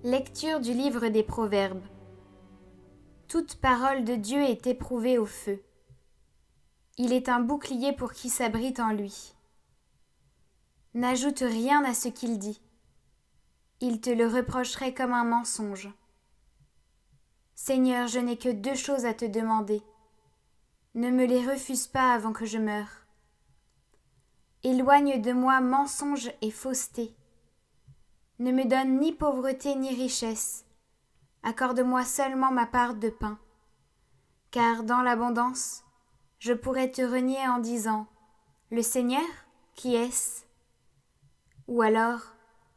Lecture du livre des Proverbes. Toute parole de Dieu est éprouvée au feu. Il est un bouclier pour qui s'abrite en lui. N'ajoute rien à ce qu'il dit. Il te le reprocherait comme un mensonge. Seigneur, je n'ai que 2 choses à te demander. Ne me les refuse pas avant que je meure. Éloigne de moi mensonge et fausseté. Ne me donne ni pauvreté ni richesse. Accorde-moi seulement ma part de pain. Car dans l'abondance, je pourrais te renier en disant « Le Seigneur, qui est-ce » Ou alors,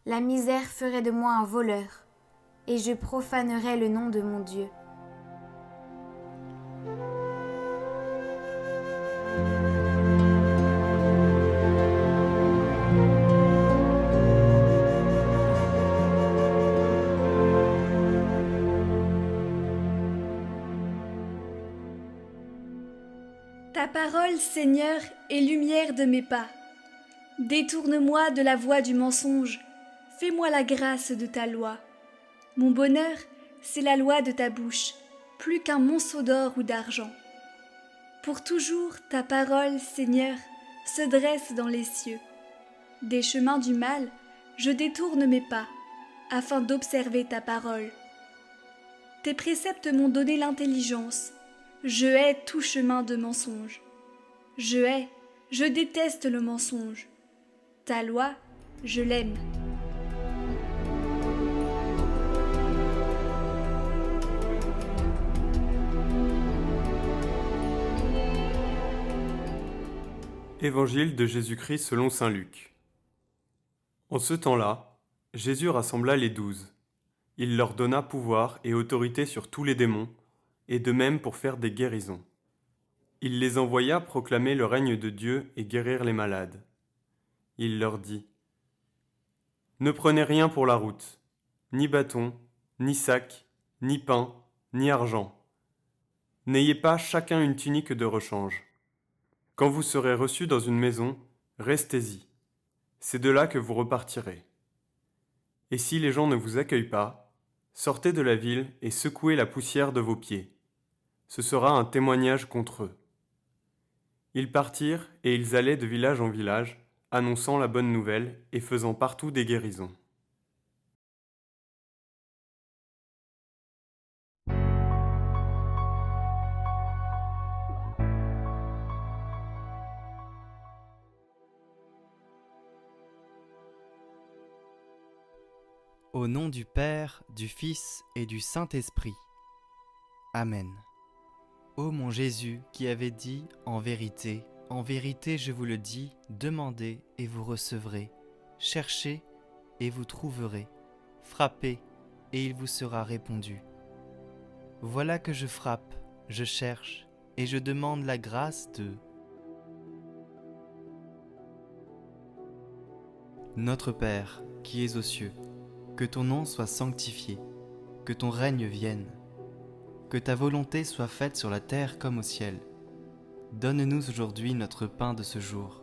la misère ferait de moi un voleur, et je profanerais le nom de mon Dieu. Ta parole, Seigneur, est lumière de mes pas. Détourne-moi de la voie du mensonge. Fais-moi la grâce de ta loi. Mon bonheur, c'est la loi de ta bouche, plus qu'un monceau d'or ou d'argent. Pour toujours, ta parole, Seigneur, se dresse dans les cieux. Des chemins du mal, je détourne mes pas, afin d'observer ta parole. Tes préceptes m'ont donné l'intelligence. Je hais tout chemin de mensonge. Je déteste le mensonge. Ta loi, je l'aime. Évangile de Jésus-Christ selon saint Luc. En ce temps-là, Jésus rassembla les 12. Il leur donna pouvoir et autorité sur tous les démons, et de même pour faire des guérisons. Il les envoya proclamer le règne de Dieu et guérir les malades. Il leur dit : Ne prenez rien pour la route, ni bâton, ni sac, ni pain, ni argent. N'ayez pas chacun une tunique de rechange. Quand vous serez reçus dans une maison, restez-y. C'est de là que vous repartirez. Et si les gens ne vous accueillent pas, sortez de la ville et secouez la poussière de vos pieds. Ce sera un témoignage contre eux. Ils partirent et ils allaient de village en village, annonçant la bonne nouvelle et faisant partout des guérisons. Au nom du Père, du Fils et du Saint-Esprit. Amen. Ô mon Jésus, qui avait dit « En vérité, je vous le dis, demandez et vous recevrez, cherchez et vous trouverez, frappez et il vous sera répondu. Voilà que je frappe, je cherche et je demande la grâce de... Notre Père, qui es aux cieux, que ton nom soit sanctifié, que ton règne vienne, que ta volonté soit faite sur la terre comme au ciel. Donne-nous aujourd'hui notre pain de ce jour.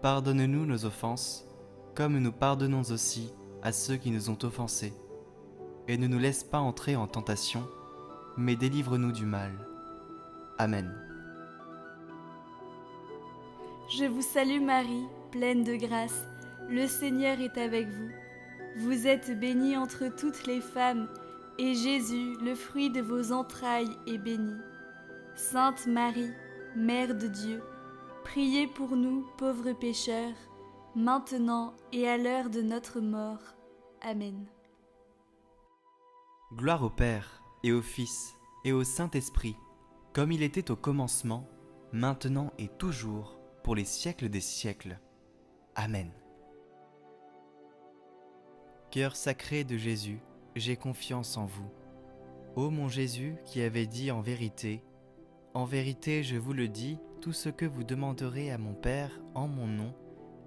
Pardonne-nous nos offenses, comme nous pardonnons aussi à ceux qui nous ont offensés. Et ne nous laisse pas entrer en tentation, mais délivre-nous du mal. Amen. Je vous salue Marie, pleine de grâce. Le Seigneur est avec vous. Vous êtes bénie entre toutes les femmes, et Jésus, le fruit de vos entrailles, est béni. Sainte Marie, Mère de Dieu, priez pour nous, pauvres pécheurs, maintenant et à l'heure de notre mort. Amen. Gloire au Père, et au Fils, et au Saint-Esprit, comme il était au commencement, maintenant et toujours, pour les siècles des siècles. Amen. Cœur sacré de Jésus, j'ai confiance en vous. Ô mon Jésus, qui avait dit en vérité, je vous le dis, tout ce que vous demanderez à mon Père en mon nom,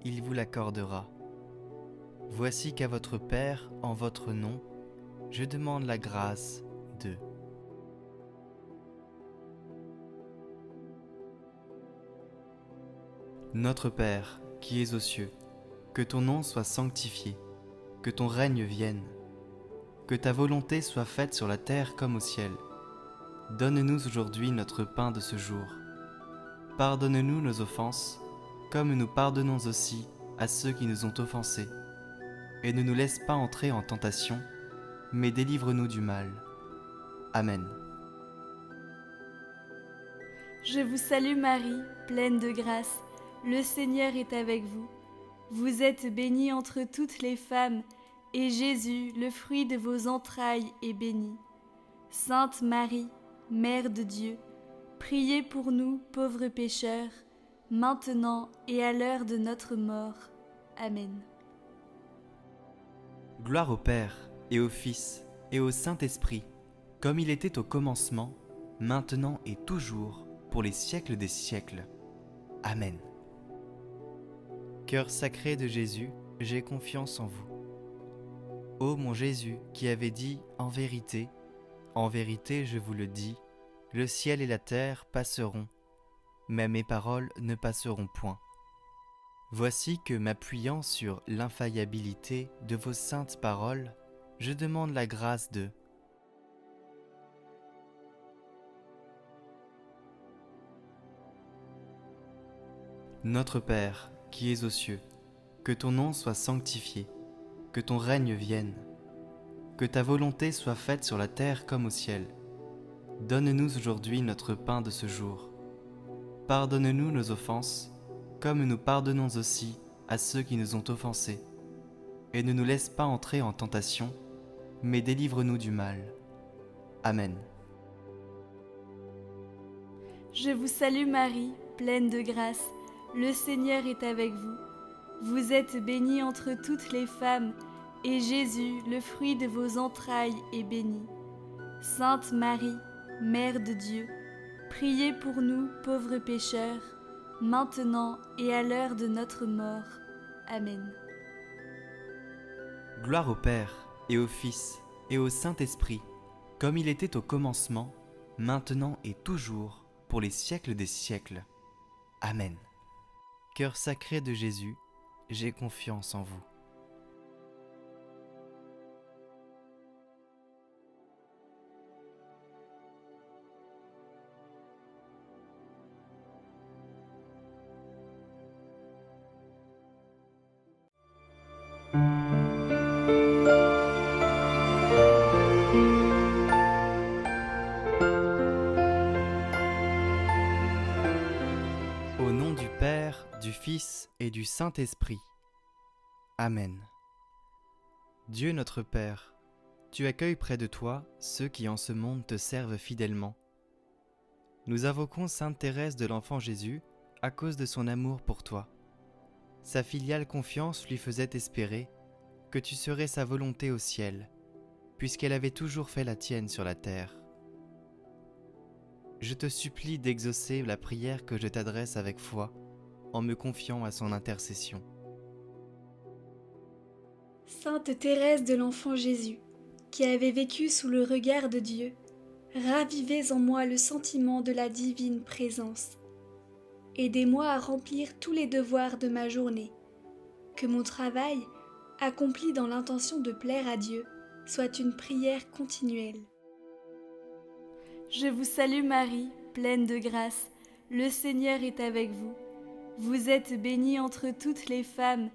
il vous l'accordera. Voici qu'à votre Père, en votre nom, je demande la grâce de... Notre Père, qui es aux cieux, que ton nom soit sanctifié, que ton règne vienne. que ta volonté soit faite sur la terre comme au ciel. Donne-nous aujourd'hui notre pain de ce jour. Pardonne-nous nos offenses, comme nous pardonnons aussi à ceux qui nous ont offensés. Et ne nous laisse pas entrer en tentation, mais délivre-nous du mal. Amen. Je vous salue Marie, pleine de grâce, le Seigneur est avec vous. Vous êtes bénie entre toutes les femmes, et Jésus, le fruit de vos entrailles, est béni. Sainte Marie, Mère de Dieu, priez pour nous, pauvres pécheurs, maintenant et à l'heure de notre mort. Amen. Gloire au Père, et au Fils, et au Saint-Esprit, comme il était au commencement, maintenant et toujours, pour les siècles des siècles. Amen. Cœur sacré de Jésus, j'ai confiance en vous. Ô mon Jésus, qui avait dit en vérité je vous le dis, le ciel et la terre passeront, mais mes paroles ne passeront point. Voici que, m'appuyant sur l'infaillibilité de vos saintes paroles, je demande la grâce de Notre Père, qui es aux cieux, que ton nom soit sanctifié, que ton règne vienne, que ta volonté soit faite sur la terre comme au ciel. Donne-nous aujourd'hui notre pain de ce jour. Pardonne-nous nos offenses, comme nous pardonnons aussi à ceux qui nous ont offensés. Et ne nous laisse pas entrer en tentation, mais délivre-nous du mal. Amen. Je vous salue Marie, pleine de grâce, le Seigneur est avec vous. Vous êtes bénie entre toutes les femmes, et Jésus, le fruit de vos entrailles, est béni. Sainte Marie, Mère de Dieu, priez pour nous, pauvres pécheurs, maintenant et à l'heure de notre mort. Amen. Gloire au Père, et au Fils, et au Saint-Esprit, comme il était au commencement, maintenant et toujours, pour les siècles des siècles. Amen. Cœur sacré de Jésus, j'ai confiance en vous. Au nom du Père, du Fils et du Saint-Esprit. Amen. Dieu notre Père, tu accueilles près de toi ceux qui en ce monde te servent fidèlement. Nous invoquons Sainte Thérèse de l'Enfant Jésus à cause de son amour pour toi. Sa filiale confiance lui faisait espérer que tu serais sa volonté au ciel, puisqu'elle avait toujours fait la tienne sur la terre. Je te supplie d'exaucer la prière que je t'adresse avec foi, en me confiant à son intercession. Sainte Thérèse de l'Enfant Jésus, qui avait vécu sous le regard de Dieu, ravivez en moi le sentiment de la divine présence. Aidez-moi à remplir tous les devoirs de ma journée, que mon travail, accompli dans l'intention de plaire à Dieu, soit une prière continuelle. Je vous salue Marie, pleine de grâce, le Seigneur est avec vous. Vous êtes bénie entre toutes les femmes,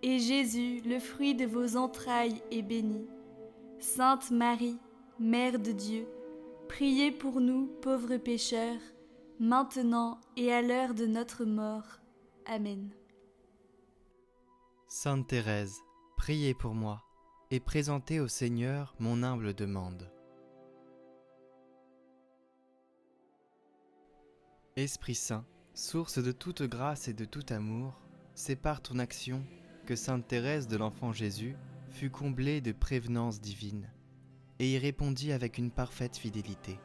et Jésus, le fruit de vos entrailles, est béni. Sainte Marie, Mère de Dieu, priez pour nous, pauvres pécheurs, maintenant et à l'heure de notre mort. Amen. Sainte Thérèse, priez pour moi, et présentez au Seigneur mon humble demande. Esprit Saint, source de toute grâce et de tout amour, c'est par ton action que Sainte Thérèse de l'Enfant Jésus fut comblée de prévenance divine, et y répondit avec une parfaite fidélité.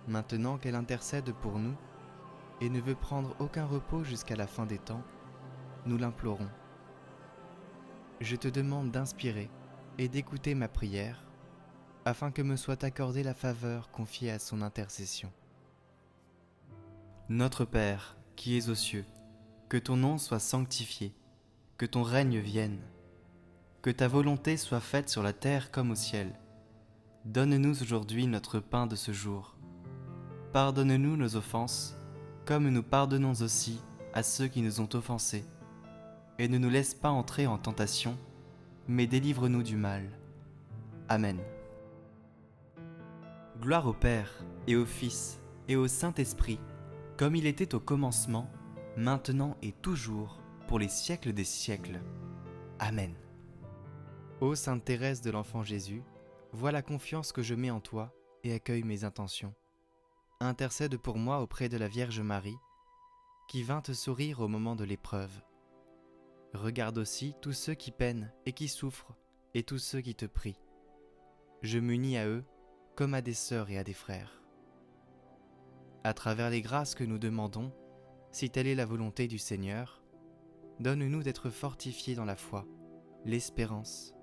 Maintenant qu'elle intercède pour nous, et ne veut prendre aucun repos jusqu'à la fin des temps, nous l'implorons. Je te demande d'inspirer et d'écouter ma prière, afin que me soit accordée la faveur confiée à son intercession. Notre Père, qui es aux cieux, que ton nom soit sanctifié, que ton règne vienne, Que ta volonté soit faite sur la terre comme au ciel. Donne-nous aujourd'hui notre pain de ce jour. Pardonne-nous nos offenses, comme nous pardonnons aussi à ceux qui nous ont offensés. Et ne nous laisse pas entrer en tentation, mais délivre-nous du mal. Amen. Gloire au Père, et au Fils, et au Saint-Esprit, comme il était au commencement, maintenant et toujours, pour les siècles des siècles. Amen. Ô Sainte Thérèse de l'Enfant Jésus, vois la confiance que je mets en toi et accueille mes intentions. Intercède pour moi auprès de la Vierge Marie, qui vint te sourire au moment de l'épreuve. Regarde aussi tous ceux qui peinent et qui souffrent, et tous ceux qui te prient. Je m'unis à eux comme à des sœurs et à des frères. À travers les grâces que nous demandons, si telle est la volonté du Seigneur, donne-nous d'être fortifiés dans la foi, l'espérance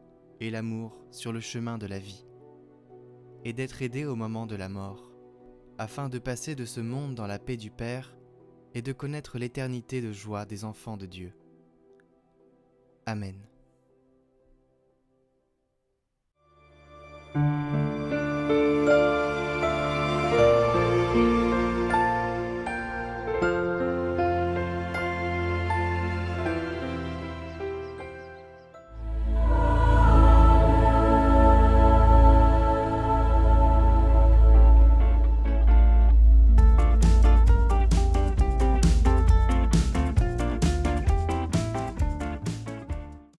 et l'amour sur le chemin de la vie, et d'être aidés au moment de la mort, afin de passer de ce monde dans la paix du Père et de connaître l'éternité de joie des enfants de Dieu. Amen.